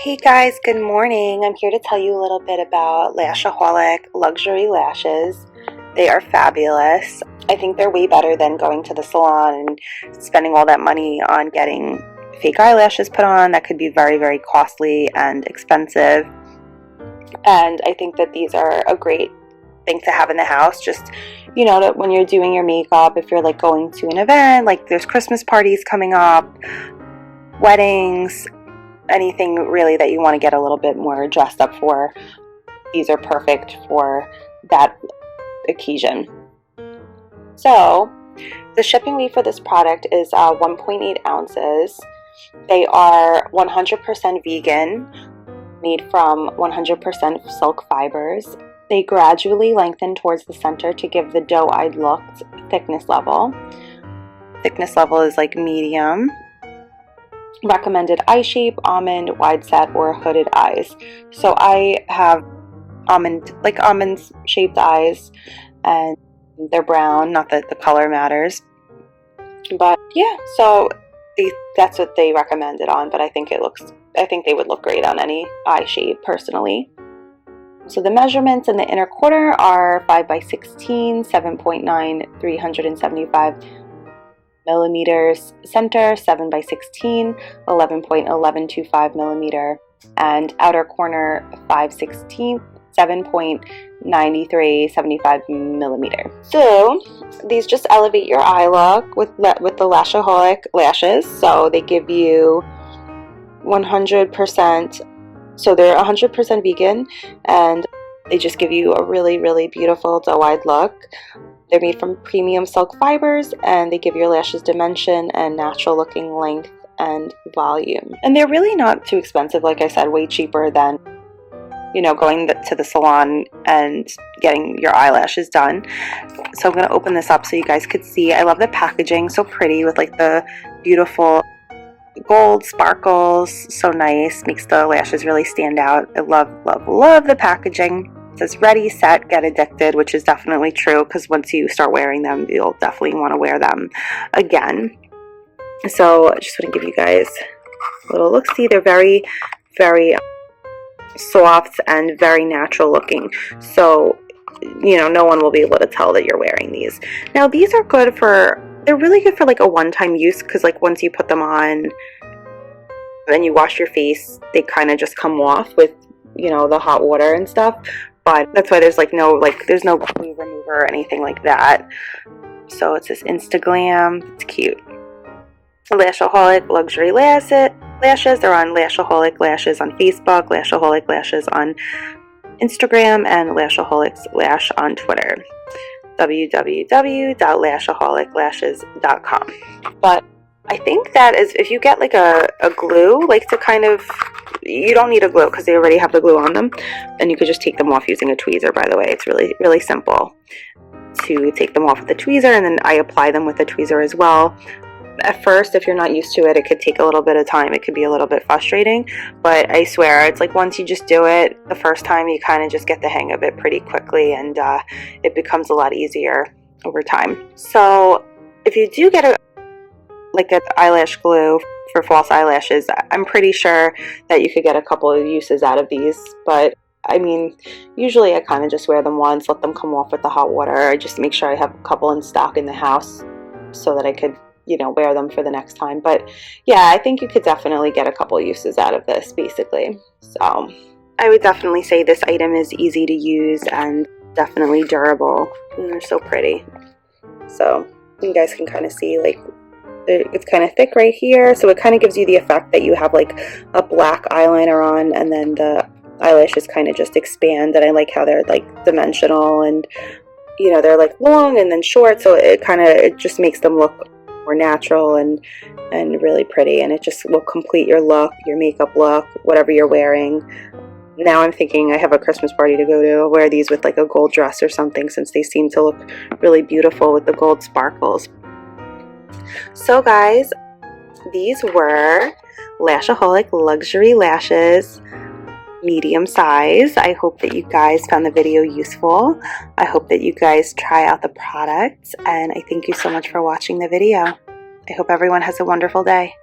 Hey guys, good morning. I'm here to tell you a little bit about Lashaholic luxury lashes. They are fabulous. I think they're way better than going to the salon and spending all that money on getting fake eyelashes put on. That could be very, very costly and expensive. And I think that these are a great thing to have in the house. Just, that when you're doing your makeup, if you're like going to an event, like there's Christmas parties coming up, weddings, anything really that you want to get a little bit more dressed up for, these are perfect for that occasion. So the shipping weight for this product is 1.8 ounces. They are 100% vegan, made from 100% silk fibers. They gradually lengthen towards the center to give the doe-eyed look. Thickness level is like medium. Recommended eye shape: almond, wide set, or hooded eyes. So I have almond shaped eyes, and they're brown. Not that the color matters, but yeah. So that's what they recommend it on. But I think they would look great on any eye shape personally. So the measurements in the inner corner are 5 by 16, 7.9, 375 millimeters, center 7 by 16, 11.1125 millimeter, and outer corner 5/16, 7.9375 millimeter. So these just elevate your eye look with the Lashaholic lashes. So they give you 100%. So they're 100% vegan, and they just give you a really, really beautiful doe-eyed look. They're made from premium silk fibers, and they give your lashes dimension and natural looking length and volume. And they're really not too expensive. Like I said, way cheaper than, going to the salon and getting your eyelashes done. So I'm going to open this up so you guys could see. I love the packaging, so pretty with like the beautiful gold sparkles. So nice, makes the lashes really stand out. I love, love, love the packaging. It says ready, set, get addicted, which is definitely true, because once you start wearing them, you'll definitely want to wear them again. So I just want to give you guys a little look-see. They're very, very soft and very natural looking. So, no one will be able to tell that you're wearing these. Now, these are they're really good for like a one-time use, because like once you put them on and you wash your face, they kind of just come off with, the hot water and stuff. But that's why there's there's no glue remover or anything like that. So it says Instaglam. It's cute. Lashaholic luxury lashes. They're on Lashaholic Lashes on Facebook, Lashaholic Lashes on Instagram, and Lashaholic Lash on Twitter. www.lashaholiclashes.com. But I think that is, if you get like a glue, like to kind of, you don't need a glue because they already have the glue on them, and you could just take them off using a tweezer. By the way, it's really, really simple to take them off with a tweezer, and then I apply them with a tweezer as well. At first, if you're not used to it, it could take a little bit of time. It could be a little bit frustrating, but I swear, it's like once you just do it the first time, you kind of just get the hang of it pretty quickly, and it becomes a lot easier over time. So if you do get an eyelash glue for false eyelashes, I'm pretty sure that you could get a couple of uses out of these. But I mean, usually I kind of just wear them once, let them come off with the hot water. I just make sure I have a couple in stock in the house so that I could, wear them for the next time. But yeah, I think you could definitely get a couple uses out of this, basically. So I would definitely say this item is easy to use and definitely durable, and they're so pretty. So you guys can kind of see, like, it's kind of thick right here, so it kind of gives you the effect that you have like a black eyeliner on, and then the eyelashes kind of just expand. And I like how they're like dimensional, and they're like long and then short, so it just makes them look more natural and really pretty, and it just will complete your look, your makeup look, whatever you're wearing. Now I'm thinking I have a Christmas party to go to. I'll wear these with like a gold dress or something, since they seem to look really beautiful with the gold sparkles. So guys, these were Lashaholic luxury lashes, medium size. I hope that you guys found the video useful. I hope that you guys try out the products, and I thank you so much for watching the video. I hope everyone has a wonderful day.